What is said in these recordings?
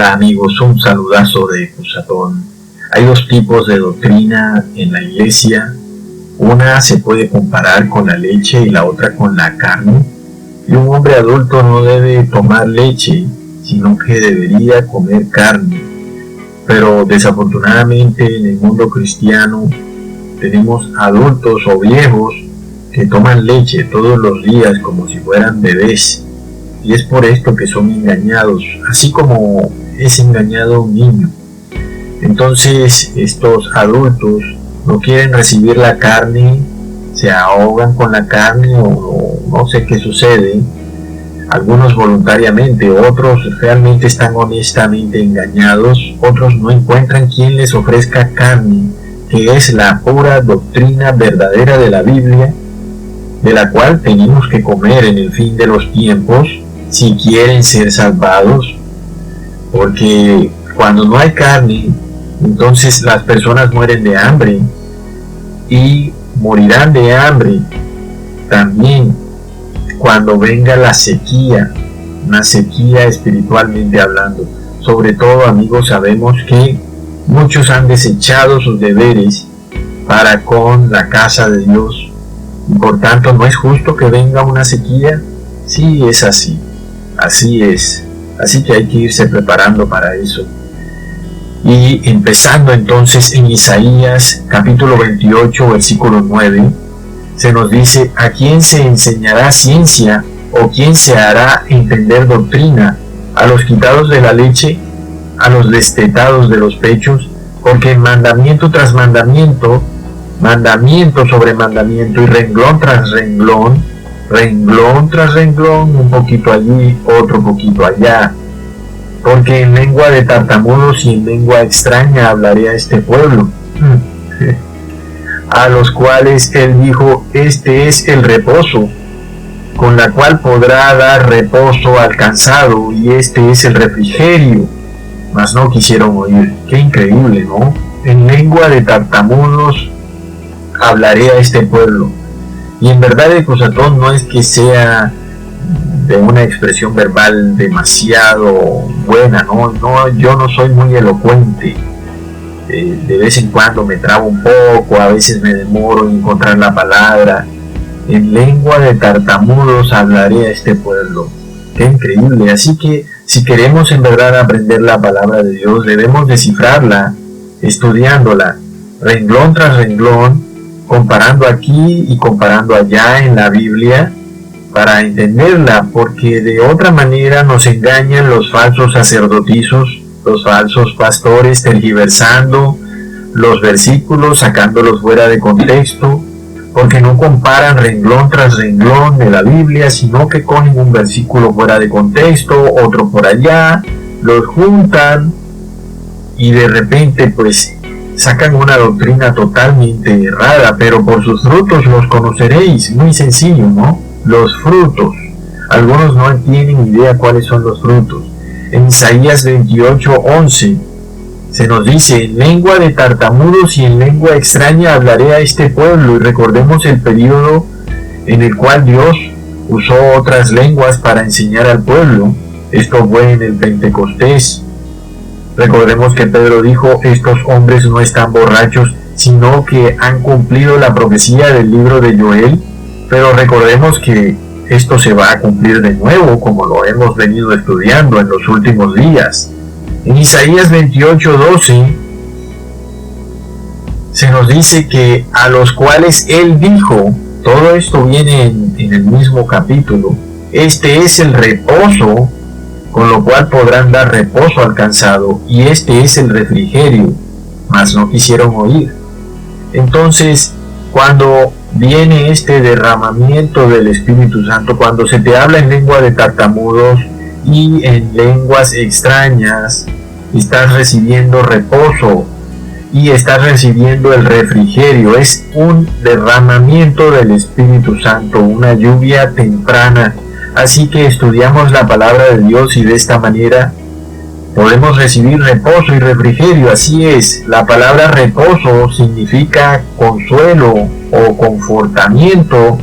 Hola amigos, un saludazo de Cusatón. Hay dos tipos de doctrina en la iglesia. Una se puede comparar con la leche y la otra con la carne. Y un hombre adulto no debe tomar leche, sino que debería comer carne. Pero desafortunadamente en el mundo cristiano tenemos adultos o viejos que toman leche todos los días como si fueran bebés. Y es por esto que son engañados, así como es engañado un niño. Entonces estos adultos no quieren recibir la carne, se ahogan con la carne o no sé qué sucede. Algunos voluntariamente, otros realmente están honestamente engañados, otros no encuentran quien les ofrezca carne, que es la pura doctrina verdadera de la Biblia, de la cual tenemos que comer en el fin de los tiempos, si quieren ser salvados, porque cuando no hay carne, entonces las personas mueren de hambre y morirán de hambre también cuando venga la sequía, una sequía espiritualmente hablando. Sobre todo, amigos, sabemos que muchos han desechado sus deberes para con la casa de Dios y por tanto no es justo que venga una sequía. Sí, es así. Así es, así que hay que irse preparando para eso. Y empezando entonces en Isaías capítulo 28 versículo 9, se nos dice: ¿a quién se enseñará ciencia o quién se hará entender doctrina? A los quitados de la leche, a los destetados de los pechos, porque mandamiento tras mandamiento, mandamiento sobre mandamiento y renglón tras renglón, renglón tras renglón, un poquito allí, otro poquito allá. Porque en lengua de tartamudos y en lengua extraña hablaré a este pueblo, a los cuales él dijo: este es el reposo, con la cual podrá dar reposo al cansado, y este es el refrigerio. Mas no quisieron oír. Qué increíble, ¿no? En lengua de tartamudos hablaré a este pueblo. Y en verdad el Cusatón no es que sea de una expresión verbal demasiado buena, ¿no? Yo no soy muy elocuente. De vez en cuando me trabo un poco, a veces me demoro en encontrar la palabra. En lengua de tartamudos hablaré a este pueblo. Qué increíble. Así que si queremos en verdad aprender la palabra de Dios, debemos descifrarla, estudiándola, renglón tras renglón, comparando aquí y comparando allá en la Biblia para entenderla, porque de otra manera nos engañan los falsos sacerdotizos, los falsos pastores, tergiversando los versículos, sacándolos fuera de contexto, porque no comparan renglón tras renglón de la Biblia, sino que cogen un versículo fuera de contexto, otro por allá, los juntan y de repente pues sacan una doctrina totalmente errada. Pero por sus frutos los conoceréis. Muy sencillo, ¿no? Los frutos. Algunos no tienen idea cuáles son los frutos. En Isaías 28:11 se nos dice: en lengua de tartamudos y en lengua extraña hablaré a este pueblo. Y recordemos el periodo en el cual Dios usó otras lenguas para enseñar al pueblo. Esto fue en el Pentecostés. Recordemos que Pedro dijo: estos hombres no están borrachos, sino que han cumplido la profecía del libro de Joel. Pero recordemos que esto se va a cumplir de nuevo, como lo hemos venido estudiando en los últimos días. En Isaías 28:12 se nos dice que a los cuales él dijo, todo esto viene en el mismo capítulo: este es el reposo, con lo cual podrán dar reposo al cansado, y este es el refrigerio. Mas no quisieron oír. Entonces, cuando viene este derramamiento del Espíritu Santo, cuando se te habla en lengua de tartamudos y en lenguas extrañas, estás recibiendo reposo y estás recibiendo el refrigerio. Es un derramamiento del Espíritu Santo, una lluvia temprana. Así que estudiamos la palabra de Dios y de esta manera podemos recibir reposo y refrigerio. Así es, la palabra reposo significa consuelo o confortamiento,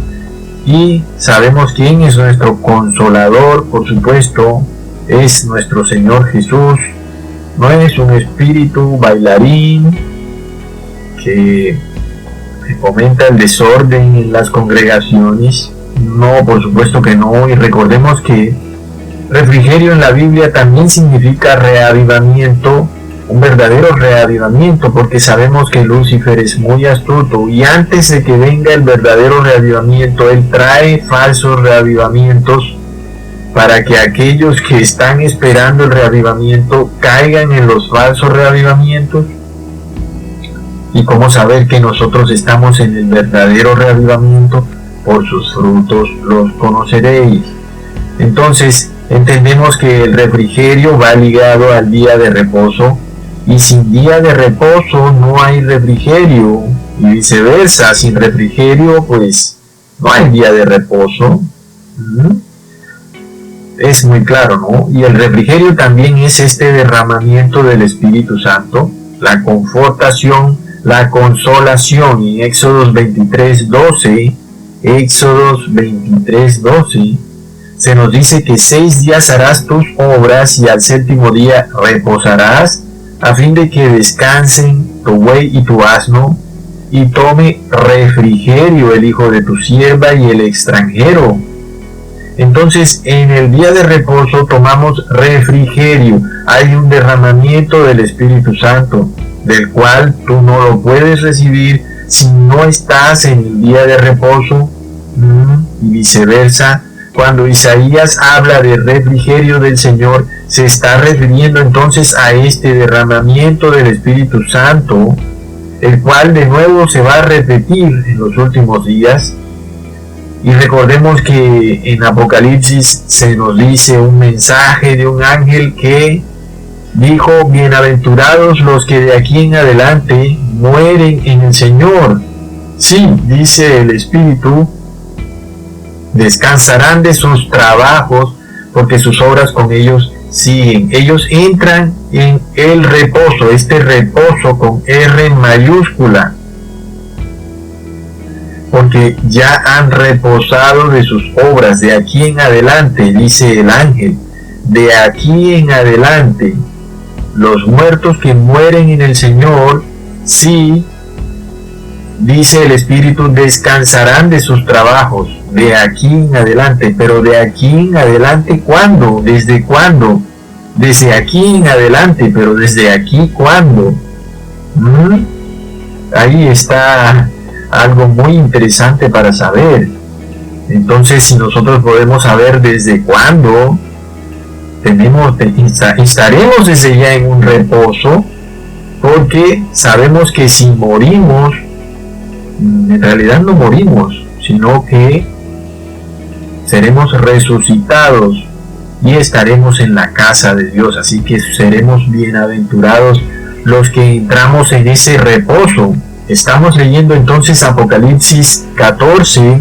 y sabemos quién es nuestro consolador. Por supuesto, es nuestro Señor Jesús, No es un espíritu bailarín que fomenta el desorden en las congregaciones. No, por supuesto que no. Y recordemos que refrigerio en la Biblia también significa reavivamiento, un verdadero reavivamiento, porque sabemos que Lucifer es muy astuto y antes de que venga el verdadero reavivamiento, él trae falsos reavivamientos para que aquellos que están esperando el reavivamiento caigan en los falsos reavivamientos. ¿Y cómo saber que nosotros estamos en el verdadero reavivamiento? Por sus frutos los conoceréis. Entonces, entendemos que el refrigerio va ligado al día de reposo, y sin día de reposo no hay refrigerio, y viceversa, sin refrigerio pues no hay día de reposo. Es muy claro, ¿no? Y el refrigerio también es este derramamiento del Espíritu Santo, la confortación, la consolación. En Éxodos 23:12, se nos dice que 6 días harás tus obras y al 7º día reposarás, a fin de que descansen tu buey y tu asno, y tome refrigerio el hijo de tu sierva y el extranjero. Entonces, en el día de reposo tomamos refrigerio. Hay un derramamiento del Espíritu Santo, del cual tú no lo puedes recibir si no estás en el día de reposo, y viceversa. Cuando Isaías habla de refrigerio del Señor, se está refiriendo entonces a este derramamiento del Espíritu Santo, el cual de nuevo se va a repetir en los últimos días. Y recordemos que en Apocalipsis se nos dice un mensaje de un ángel que dijo: bienaventurados los que de aquí en adelante mueren en el Señor. Sí, dice el Espíritu, descansarán de sus trabajos, porque sus obras con ellos siguen. Ellos entran en el reposo, este reposo con R mayúscula, porque ya han reposado de sus obras. De aquí en adelante, dice el ángel, de aquí en adelante, los muertos que mueren en el Señor, sí, dice el Espíritu, descansarán de sus trabajos. De aquí en adelante. Pero de aquí en adelante, ¿cuándo? ¿Desde cuándo? Desde aquí en adelante, pero ¿desde aquí cuándo? Ahí está algo muy interesante para saber. Entonces, si nosotros podemos saber desde cuándo, estaremos desde ya en un reposo, porque sabemos que si morimos, en realidad no morimos, sino que seremos resucitados y estaremos en la casa de Dios. Así que seremos bienaventurados los que entramos en ese reposo. Estamos leyendo entonces Apocalipsis 14,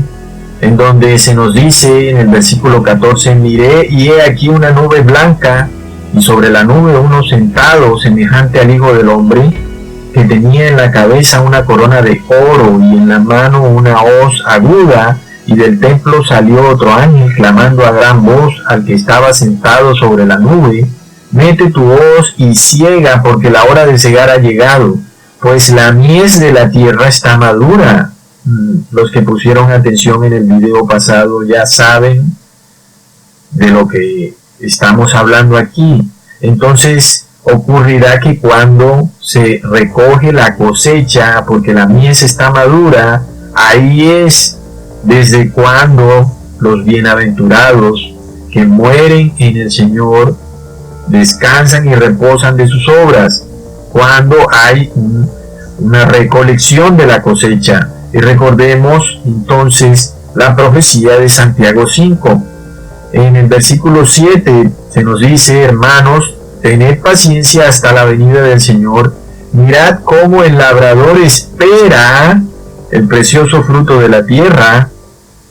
en donde se nos dice en el versículo 14: miré y he aquí una nube blanca, y sobre la nube uno sentado semejante al Hijo del Hombre, que tenía en la cabeza una corona de oro y en la mano una hoz aguda. Y del templo salió otro ángel clamando a gran voz al que estaba sentado sobre la nube: mete tu hoz y ciega, porque la hora de cegar ha llegado, pues la mies de la tierra está madura. Los que pusieron atención en el video pasado ya saben de lo que estamos hablando aquí. Entonces ocurrirá que cuando se recoge la cosecha, porque la mies está madura, ahí es desde cuando los bienaventurados que mueren en el Señor descansan y reposan de sus obras, cuando hay una recolección de la cosecha. Y recordemos entonces la profecía de Santiago 5. En el versículo 7 se nos dice: hermanos, tened paciencia hasta la venida del Señor. Mirad cómo el labrador espera el precioso fruto de la tierra,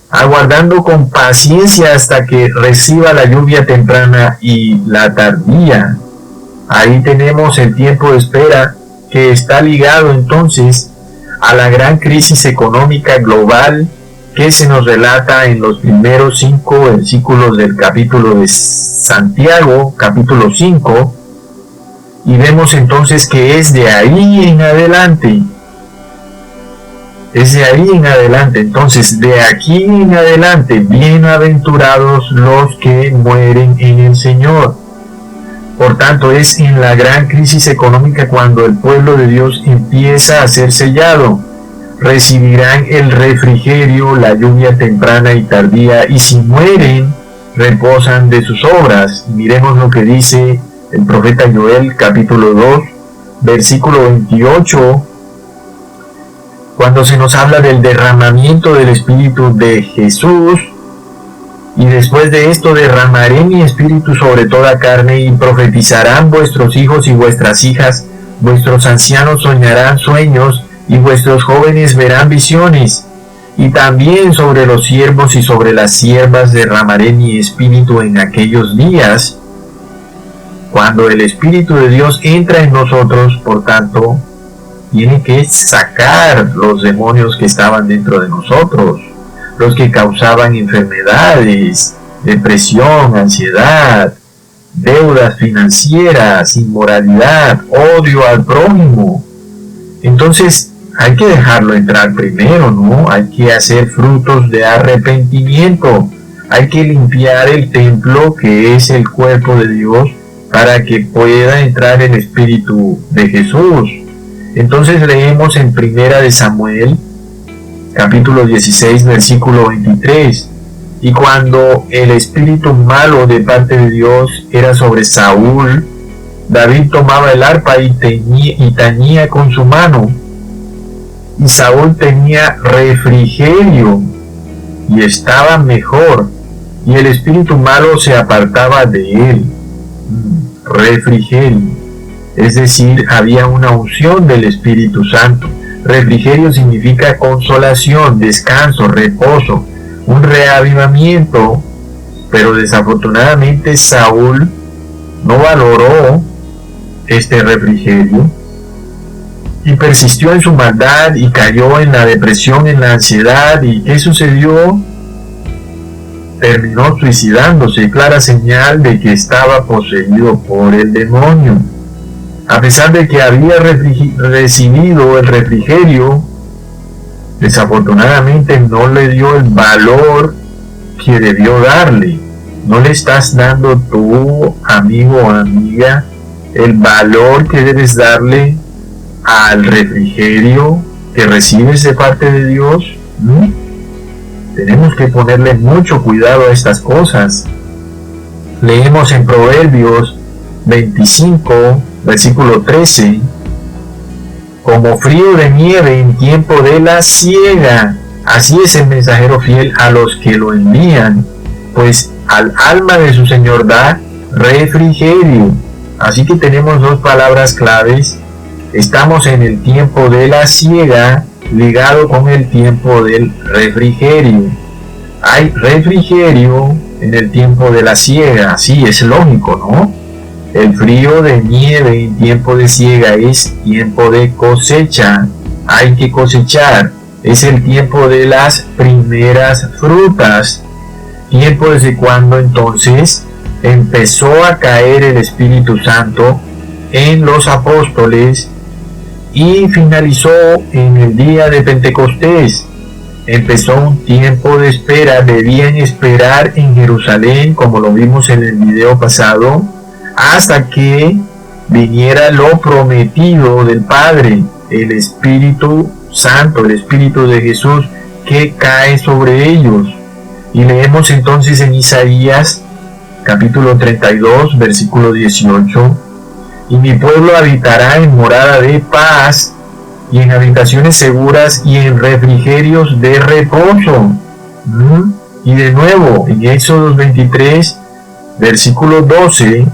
aguardando con paciencia hasta que reciba la lluvia temprana y la tardía. Ahí tenemos el tiempo de espera, que está ligado entonces a la gran crisis económica global que se nos relata en los primeros 5 versículos del capítulo de Santiago, capítulo 5, Y vemos entonces que es de ahí en adelante. Es de ahí en adelante. Entonces, de aquí en adelante, bienaventurados los que mueren en el Señor. Por tanto, es en la gran crisis económica cuando el pueblo de Dios empieza a ser sellado. Recibirán el refrigerio, la lluvia temprana y tardía, y si mueren, reposan de sus obras. Y miremos lo que dice el profeta Joel, capítulo 2, versículo 28, cuando se nos habla del derramamiento del Espíritu de Jesús. Y después de esto derramaré mi espíritu sobre toda carne, y profetizarán vuestros hijos y vuestras hijas, vuestros ancianos soñarán sueños, y vuestros jóvenes verán visiones. Y también sobre los siervos y sobre las siervas derramaré mi espíritu en aquellos días. Cuando el Espíritu de Dios entra en nosotros, por tanto, tiene que sacar los demonios que estaban dentro de nosotros, los que causaban enfermedades, depresión, ansiedad, deudas financieras, inmoralidad, odio al prójimo. Entonces hay que dejarlo entrar primero, ¿no? Hay que hacer frutos de arrepentimiento, hay que limpiar el templo que es el cuerpo de Dios para que pueda entrar el Espíritu de Jesús. Entonces leemos en Primera de Samuel, capítulo 16, versículo 23. Y cuando el espíritu malo de parte de Dios era sobre Saúl, David tomaba el arpa y tañía con su mano. Y Saúl tenía refrigerio y estaba mejor, y el espíritu malo se apartaba de él. Refrigerio. Es decir, había una unción del Espíritu Santo. Refrigerio significa consolación, descanso, reposo, un reavivamiento. Pero desafortunadamente Saúl no valoró este refrigerio y persistió en su maldad y cayó en la depresión, en la ansiedad. ¿Y qué sucedió? Terminó suicidándose, clara señal de que estaba poseído por el demonio. A pesar de que había recibido el refrigerio, desafortunadamente no le dio el valor que debió darle. No le estás dando tú, amigo o amiga, el valor que debes darle al refrigerio que recibes de parte de Dios. Tenemos que ponerle mucho cuidado a estas cosas. Leemos en Proverbios 25, versículo 13, como frío de nieve en tiempo de la siega, así es el mensajero fiel a los que lo envían, pues al alma de su Señor da refrigerio. Así que tenemos dos palabras claves. Estamos en el tiempo de la siega, ligado con el tiempo del refrigerio. Hay refrigerio en el tiempo de la siega, sí, es lógico, ¿no? El frío de nieve en tiempo de siega es tiempo de cosecha. Hay que cosechar. Es el tiempo de las primeras frutas. Tiempo desde cuando entonces empezó a caer el Espíritu Santo en los apóstoles y finalizó en el día de Pentecostés. Empezó un tiempo de espera. Debían esperar en Jerusalén, como lo vimos en el video pasado, hasta que viniera lo prometido del Padre, el Espíritu Santo, el Espíritu de Jesús que cae sobre ellos. Y leemos entonces en Isaías capítulo 32, versículo 18, y mi pueblo habitará en morada de paz, y en habitaciones seguras, y en refrigerios de reposo. Y de nuevo, en Éxodo 23, versículo 12,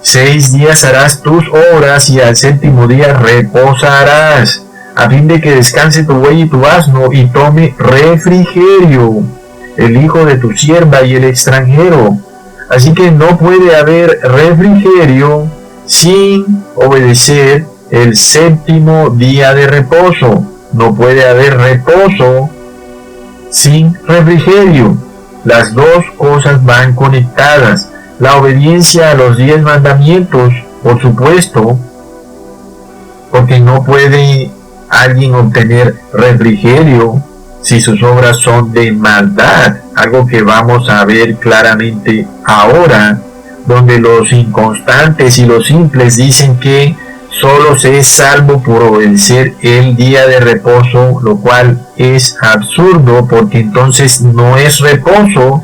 6 días harás tus obras, y al séptimo día reposarás, a fin de que descanse tu buey y tu asno, y tome refrigerio el hijo de tu sierva y el extranjero. Así que no puede haber refrigerio sin obedecer el séptimo día de reposo. No puede haber reposo sin refrigerio. Las dos cosas van conectadas. La obediencia a los 10 mandamientos, por supuesto, porque no puede alguien obtener refrigerio si sus obras son de maldad, algo que vamos a ver claramente ahora, donde los inconstantes y los simples dicen que solo se es salvo por obedecer el día de reposo, lo cual es absurdo, porque entonces no es reposo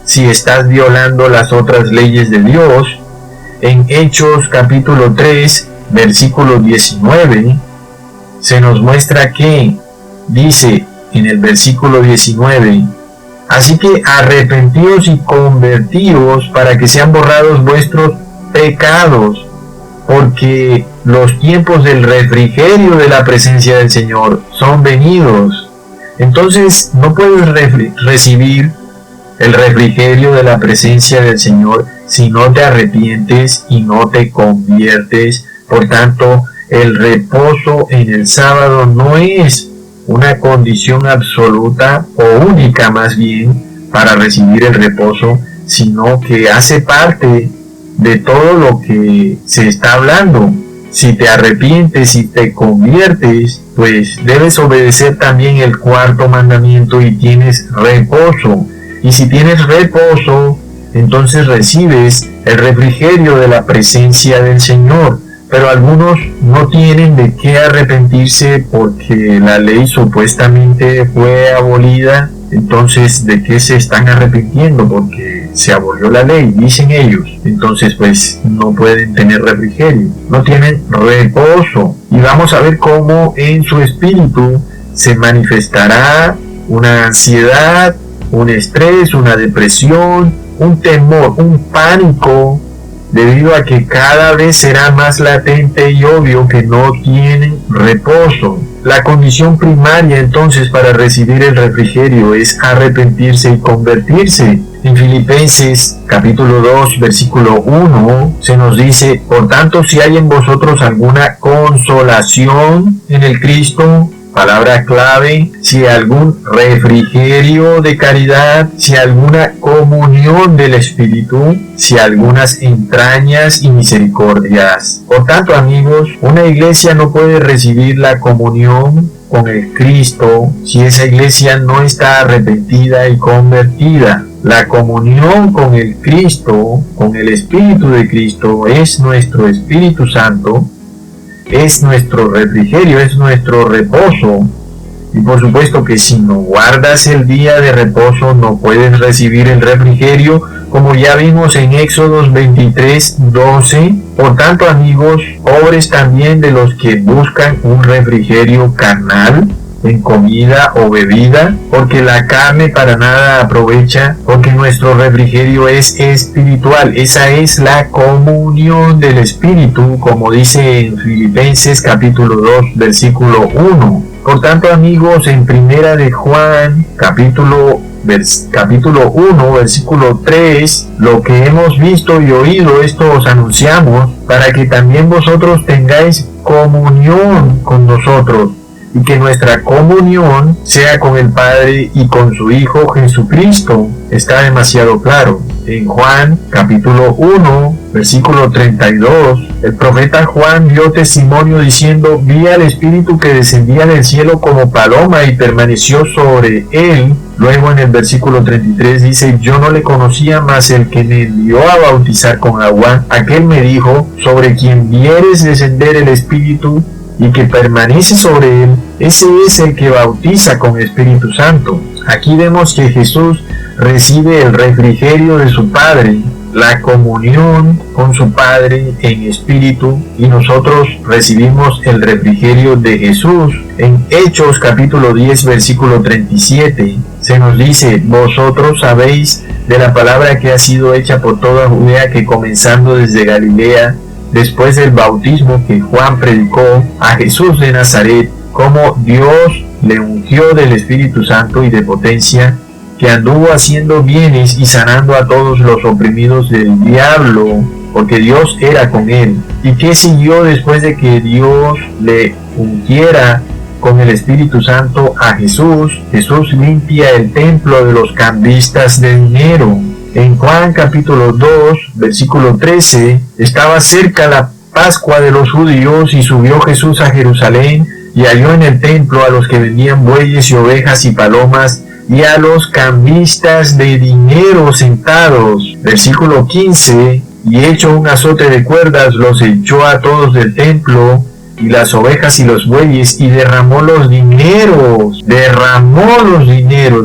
si estás violando las otras leyes de Dios. En Hechos capítulo 3, versículo 19, se nos muestra que dice en el versículo 19: así que arrepentíos y convertíos para que sean borrados vuestros pecados, porque los tiempos del refrigerio de la presencia del Señor son venidos. Entonces no puedes recibir el refrigerio de la presencia del Señor si no te arrepientes y no te conviertes. Por tanto, el reposo en el sábado no es una condición absoluta o única más bien para recibir el reposo, sino que hace parte de todo lo que se está hablando. Si te arrepientes y te conviertes, pues debes obedecer también el cuarto mandamiento y tienes reposo. Y si tienes reposo, entonces recibes el refrigerio de la presencia del Señor. Pero algunos no tienen de qué arrepentirse porque la ley supuestamente fue abolida. Entonces, ¿de qué se están arrepintiendo? Porque se abolió la ley, dicen ellos. Entonces, pues, no pueden tener refrigerio, no tienen reposo. Y vamos a ver cómo en su espíritu se manifestará una ansiedad, un estrés, una depresión, un temor, un pánico, debido a que cada vez será más latente y obvio que no tienen reposo. La condición primaria entonces para recibir el refrigerio es arrepentirse y convertirse. En Filipenses capítulo 2 versículo 1 se nos dice: por tanto, si hay en vosotros alguna consolación en el Cristo, palabra clave, si algún refrigerio de caridad, si alguna comunión del Espíritu, si algunas entrañas y misericordias. Por tanto, amigos, una iglesia no puede recibir la comunión con el Cristo si esa iglesia no está arrepentida y convertida. La comunión con el Cristo, con el Espíritu de Cristo, es nuestro Espíritu Santo, es nuestro refrigerio, es nuestro reposo. Y por supuesto que si no guardas el día de reposo no puedes recibir el refrigerio, como ya vimos en Éxodos 23:12. Por tanto, amigos, pobres también de los que buscan un refrigerio carnal en comida o bebida, porque la carne para nada aprovecha, porque nuestro refrigerio es espiritual. Esa es la comunión del Espíritu, como dice en Filipenses capítulo 2 versículo 1. Por tanto, amigos, en Primera de Juan capítulo 1 versículo 3, lo que hemos visto y oído, esto os anunciamos, para que también vosotros tengáis comunión con nosotros, y que nuestra comunión sea con el Padre y con su Hijo Jesucristo. Está demasiado claro. En Juan capítulo 1 versículo 32, el profeta Juan dio testimonio diciendo: vi al Espíritu que descendía del cielo como paloma y permaneció sobre él. Luego en el versículo 33 dice: yo no le conocía, mas el que me envió a bautizar con agua, aquel me dijo: sobre quien vieres descender el Espíritu y que permanece sobre él, ese es el que bautiza con Espíritu Santo. Aquí vemos que Jesús recibe el refrigerio de su Padre, la comunión con su Padre en espíritu, y nosotros recibimos el refrigerio de Jesús. En Hechos capítulo 10 versículo 37 se nos dice: vosotros sabéis de la palabra que ha sido hecha por toda Judea, que comenzando desde Galilea, después del bautismo que Juan predicó, a Jesús de Nazaret, como Dios le ungió del Espíritu Santo y de potencia, que anduvo haciendo bienes y sanando a todos los oprimidos del diablo, porque Dios era con él. ¿Y qué siguió después de que Dios le ungiera con el Espíritu Santo a Jesús? Jesús limpia el templo de los cambistas de dinero. En Juan capítulo 2, versículo 13, estaba cerca la Pascua de los judíos, y subió Jesús a Jerusalén, y halló en el templo a los que vendían bueyes y ovejas y palomas, y a los cambistas de dinero sentados. Versículo 15, y hecho un azote de cuerdas, los echó a todos del templo, y las ovejas y los bueyes, y derramó los dineros,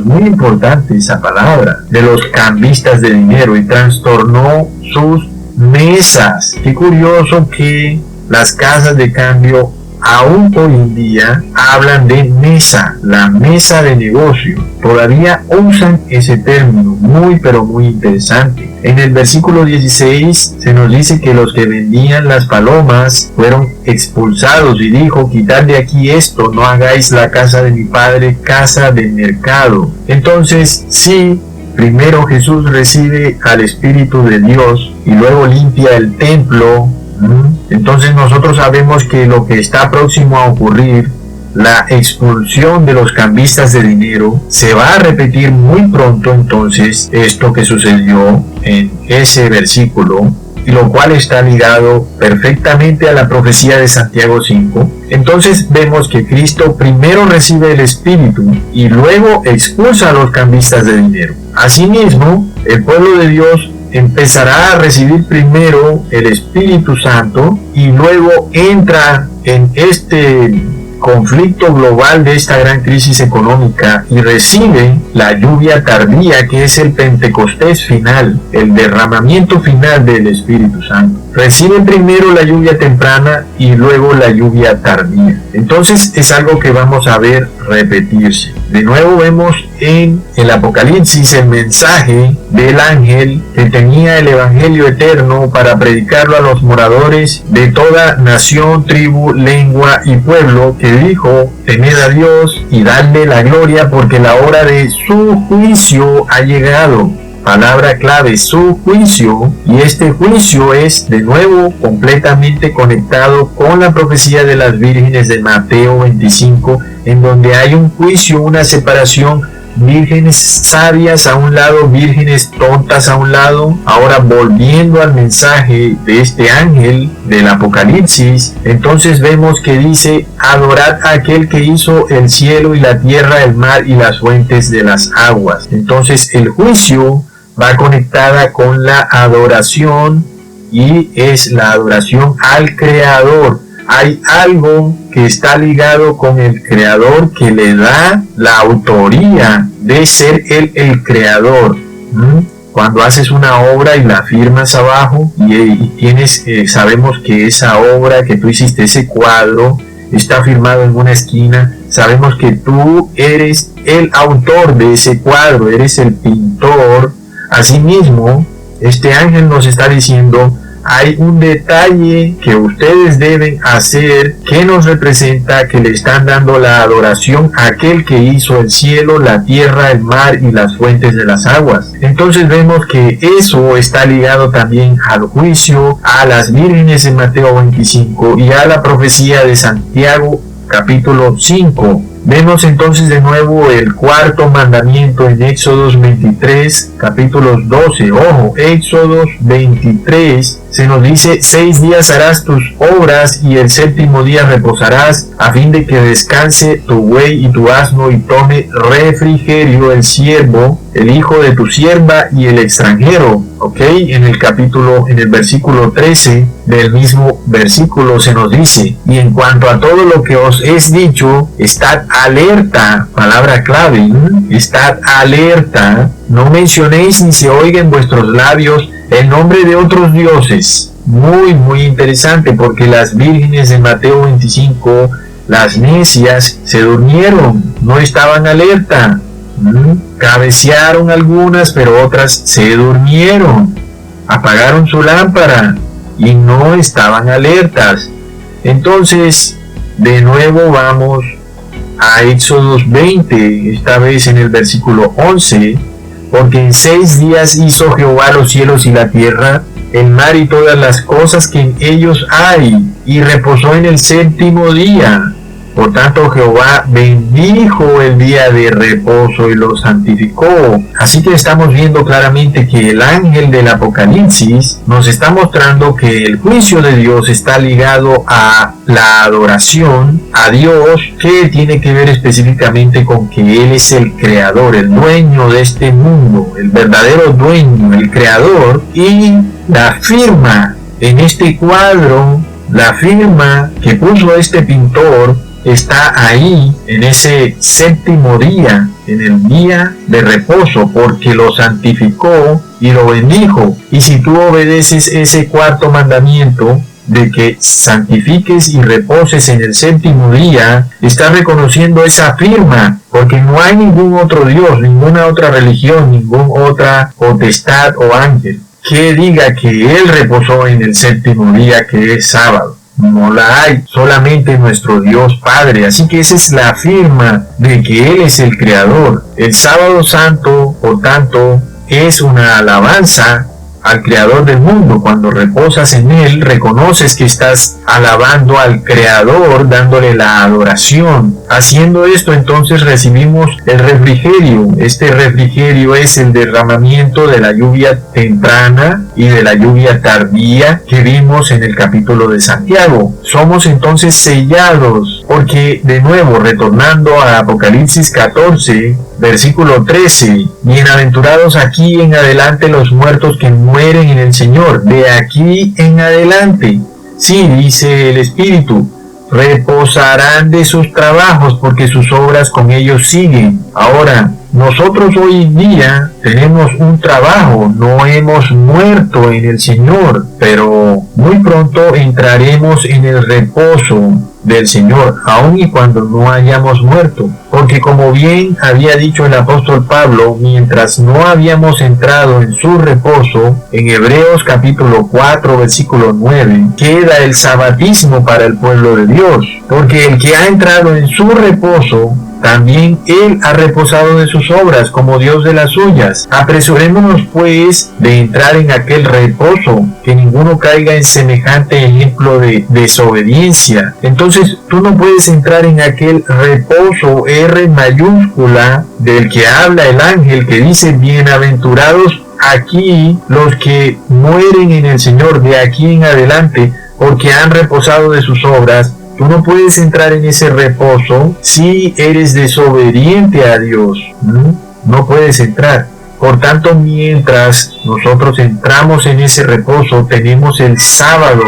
muy importante esa palabra, de los cambistas de dinero, y trastornó sus mesas. Qué curioso que las casas de cambio aún hoy en día hablan de mesa, la mesa de negocio. Todavía usan ese término, muy pero muy interesante. En el versículo 16 se nos dice que los que vendían las palomas fueron expulsados, y dijo: quitad de aquí esto, no hagáis la casa de mi padre casa de mercado. Entonces, sí, primero Jesús recibe al Espíritu de Dios y luego limpia el templo. Entonces nosotros sabemos que lo que está próximo a ocurrir, la expulsión de los cambistas de dinero, se va a repetir muy pronto. Entonces esto que sucedió en ese versículo, y lo cual está ligado perfectamente a la profecía de Santiago 5. Entonces vemos que Cristo primero recibe el Espíritu y luego expulsa a los cambistas de dinero. Asimismo, el pueblo de Dios empezará a recibir primero el Espíritu Santo, y luego entra en este conflicto global de esta gran crisis económica y recibe la lluvia tardía, que es el Pentecostés final, el derramamiento final del Espíritu Santo. Reciben primero la lluvia temprana y luego la lluvia tardía. Entonces es algo que vamos a ver repetirse. De nuevo vemos en el Apocalipsis el mensaje del ángel que tenía el Evangelio eterno para predicarlo a los moradores de toda nación, tribu, lengua y pueblo, que dijo: temed a Dios y dadle la gloria, porque la hora de su juicio ha llegado. Palabra clave, su juicio, y este juicio es de nuevo completamente conectado con la profecía de las vírgenes de Mateo 25, en donde hay un juicio, una separación, vírgenes sabias a un lado, vírgenes tontas a un lado. Ahora, volviendo al mensaje de este ángel del Apocalipsis, entonces vemos que dice: adorad a aquel que hizo el cielo y la tierra, el mar y las fuentes de las aguas. Entonces el juicio va conectada con la adoración, y es la adoración al Creador. Hay algo que está ligado con el Creador, que le da la autoría de ser él el Creador. Cuando haces una obra y la firmas abajo, y tienes, sabemos que esa obra que tú hiciste, ese cuadro, está firmado en una esquina, sabemos que tú eres el autor de ese cuadro, eres el pintor. Asimismo, este ángel nos está diciendo: hay un detalle que ustedes deben hacer, que nos representa que le están dando la adoración a aquel que hizo el cielo, la tierra, el mar y las fuentes de las aguas. Entonces vemos que eso está ligado también al juicio, a las vírgenes en Mateo 25 y a la profecía de Santiago capítulo 5. Vemos entonces de nuevo el cuarto mandamiento en Éxodos 23, capítulos 12. Ojo, Éxodos 23 se nos dice: 6 días harás tus obras y el séptimo día reposarás, a fin de que descanse tu buey y tu asno, y tome refrigerio el siervo, el hijo de tu sierva y el extranjero. Ok, en el versículo 13 del mismo versículo se nos dice: y en cuanto a todo lo que os es dicho, estad alerta. Palabra clave, estad alerta, no mencionéis ni se oiga en vuestros labios el nombre de otros dioses. Muy interesante, porque las vírgenes de Mateo 25, las necias, se durmieron, no estaban alerta. Cabecearon algunas, pero otras se durmieron, apagaron su lámpara y no estaban alertas. Entonces, de nuevo vamos a Éxodos 20, esta vez en el versículo 11: porque en 6 días hizo Jehová los cielos y la tierra, el mar y todas las cosas que en ellos hay, y reposó en el séptimo día. Por tanto, Jehová bendijo el día de reposo y lo santificó. Así que estamos viendo claramente que el ángel del Apocalipsis nos está mostrando que el juicio de Dios está ligado a la adoración a Dios, que tiene que ver específicamente con que Él es el creador, el dueño de este mundo, el verdadero dueño, el creador, y la firma en este cuadro, la firma que puso este pintor, está ahí en ese séptimo día, en el día de reposo, porque lo santificó y lo bendijo. Y si tú obedeces ese cuarto mandamiento de que santifiques y reposes en el séptimo día, estás reconociendo esa firma, porque no hay ningún otro Dios, ninguna otra religión, ninguna otra potestad o ángel que diga que Él reposó en el séptimo día, que es sábado. No la hay, solamente nuestro Dios Padre. Así que esa es la firma de que Él es el Creador. El sábado santo, por tanto, es una alabanza al Creador del mundo. Cuando reposas en Él, reconoces que estás alabando al Creador, dándole la adoración. Haciendo esto, entonces recibimos el refrigerio. Este refrigerio es el derramamiento de la lluvia temprana y de la lluvia tardía que vimos en el capítulo de Santiago. Somos entonces sellados, porque de nuevo, retornando a Apocalipsis 14, versículo 13, bienaventurados aquí en adelante los muertos que mueren en el Señor. De aquí en adelante, sí, dice el Espíritu, reposarán de sus trabajos, porque sus obras con ellos siguen. Ahora, nosotros hoy día tenemos un trabajo, no hemos muerto en el Señor, pero muy pronto entraremos en el reposo del Señor, aun y cuando no hayamos muerto, porque como bien había dicho el apóstol Pablo, mientras no habíamos entrado en su reposo, en Hebreos capítulo 4 versículo 9, queda el sabatismo para el pueblo de Dios, porque el que ha entrado en su reposo, también Él ha reposado de sus obras, como Dios de las suyas. Apresurémonos pues de entrar en aquel reposo, que ninguno caiga en semejante ejemplo de desobediencia. Entonces tú no puedes entrar en aquel reposo, R mayúscula, del que habla el ángel, que dice bienaventurados aquí los que mueren en el Señor de aquí en adelante, porque han reposado de sus obras. Tú no puedes entrar en ese reposo si eres desobediente a Dios. No puedes entrar. Por tanto, mientras nosotros entramos en ese reposo, tenemos el sábado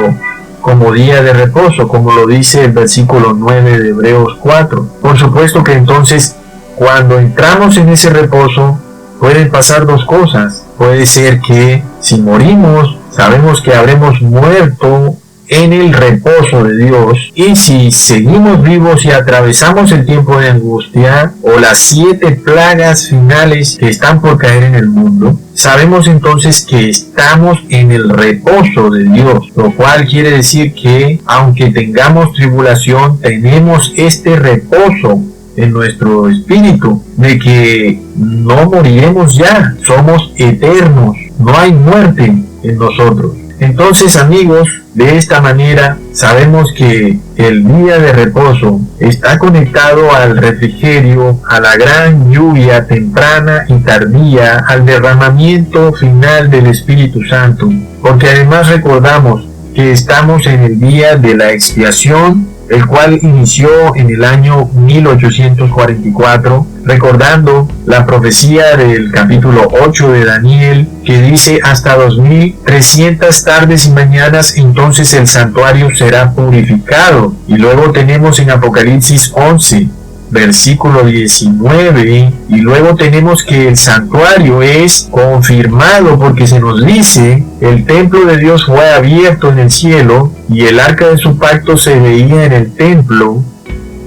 como día de reposo, como lo dice el versículo 9 de Hebreos 4. Por supuesto que entonces, cuando entramos en ese reposo, pueden pasar dos cosas. Puede ser que si morimos, sabemos que habremos muerto en el reposo de Dios, y si seguimos vivos y atravesamos el tiempo de angustia o las 7 plagas finales que están por caer en el mundo, sabemos entonces que estamos en el reposo de Dios, lo cual quiere decir que aunque tengamos tribulación, tenemos este reposo en nuestro espíritu, de que no moriremos ya, somos eternos, no hay muerte en nosotros. Entonces, amigos, de esta manera sabemos que el día de reposo está conectado al refrigerio, a la gran lluvia temprana y tardía, al derramamiento final del Espíritu Santo, porque además recordamos que estamos en el día de la expiación, el cual inició en el año 1844, recordando la profecía del capítulo 8 de Daniel, que dice hasta 2300 tardes y mañanas, entonces el santuario será purificado. Y luego tenemos en Apocalipsis 11, versículo 19, y luego tenemos que el santuario es confirmado, porque se nos dice, el templo de Dios fue abierto en el cielo, y el arca de su pacto se veía en el templo,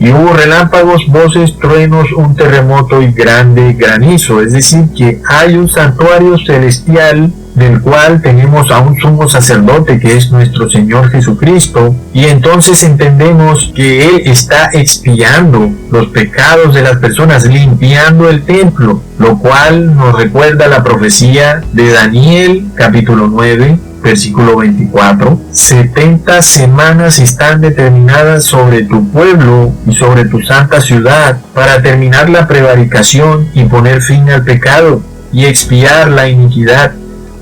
y hubo relámpagos, voces, truenos, un terremoto y grande granizo. Es decir, que hay un santuario celestial del cual tenemos a un sumo sacerdote, que es nuestro Señor Jesucristo, y entonces entendemos que Él está expiando los pecados de las personas, limpiando el templo, lo cual nos recuerda la profecía de Daniel capítulo 9, versículo 24, 70 semanas están determinadas sobre tu pueblo y sobre tu santa ciudad para terminar la prevaricación y poner fin al pecado y expiar la iniquidad,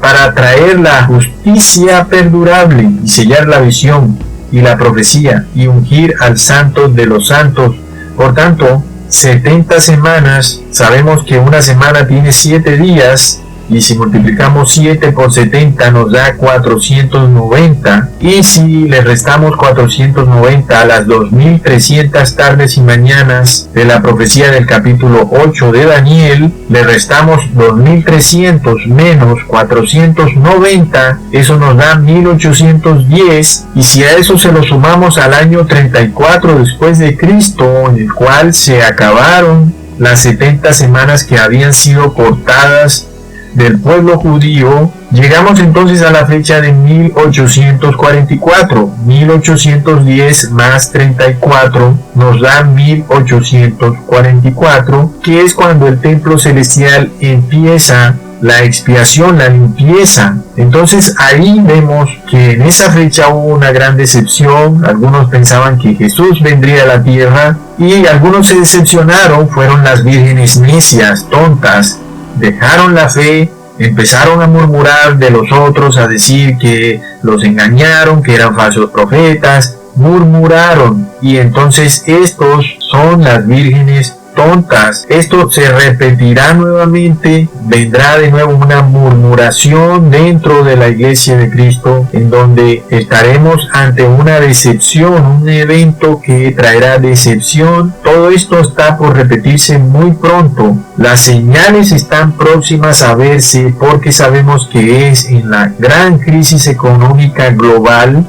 para traer la justicia perdurable y sellar la visión y la profecía y ungir al santo de los santos. Por tanto, 70 semanas, sabemos que una semana tiene 7 días, y si multiplicamos 7 por 70 nos da 490, y si le restamos 490 a las 2300 tardes y mañanas de la profecía del capítulo 8 de Daniel, le restamos 2300 menos 490, eso nos da 1810, y si a eso se lo sumamos al año 34 después de Cristo, en el cual se acabaron las 70 semanas que habían sido cortadas del pueblo judío, llegamos entonces a la fecha de 1844. 1810 más 34 nos da 1844, que es cuando el templo celestial empieza la expiación, la limpieza. Entonces ahí vemos que en esa fecha hubo una gran decepción. Algunos pensaban que Jesús vendría a la tierra y algunos se decepcionaron. Fueron las vírgenes necias, tontas, dejaron la fe, empezaron a murmurar de los otros, a decir que los engañaron, que eran falsos profetas, murmuraron, y entonces estos son las vírgenes tontas. Esto se repetirá nuevamente, vendrá de nuevo una murmuración dentro de la iglesia de Cristo, en donde estaremos ante una decepción, un evento que traerá decepción. Todo esto está por repetirse muy pronto. Las señales están próximas a verse, porque sabemos que es en la gran crisis económica global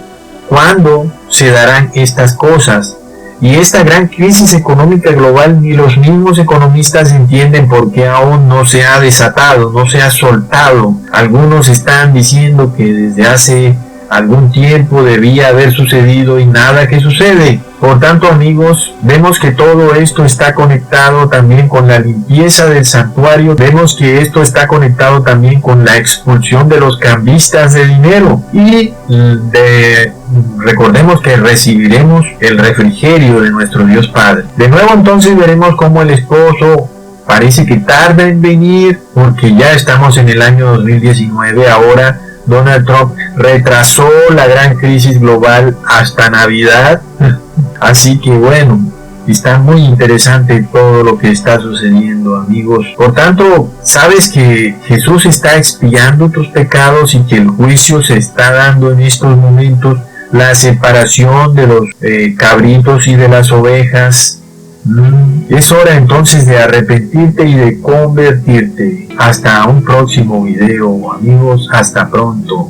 cuando se darán estas cosas. Y esta gran crisis económica global ni los mismos economistas entienden por qué aún no se ha desatado, no se ha soltado. Algunos están diciendo que desde hace algún tiempo debía haber sucedido y nada que sucede. Por tanto, amigos, vemos que todo esto está conectado también con la limpieza del santuario. Vemos que esto está conectado también con la expulsión de los cambistas de dinero. Y recordemos que recibiremos el refrigerio de nuestro Dios Padre. De nuevo entonces veremos cómo el esposo parece que tarda en venir, porque ya estamos en el año 2019 ahora. Donald Trump retrasó la gran crisis global hasta Navidad. Así que bueno, está muy interesante todo lo que está sucediendo, amigos. Por tanto, sabes que Jesús está expiando tus pecados y que el juicio se está dando en estos momentos. La separación de los cabritos y de las ovejas. Es hora entonces de arrepentirte y de convertirte. Hasta un próximo video, amigos. Hasta pronto.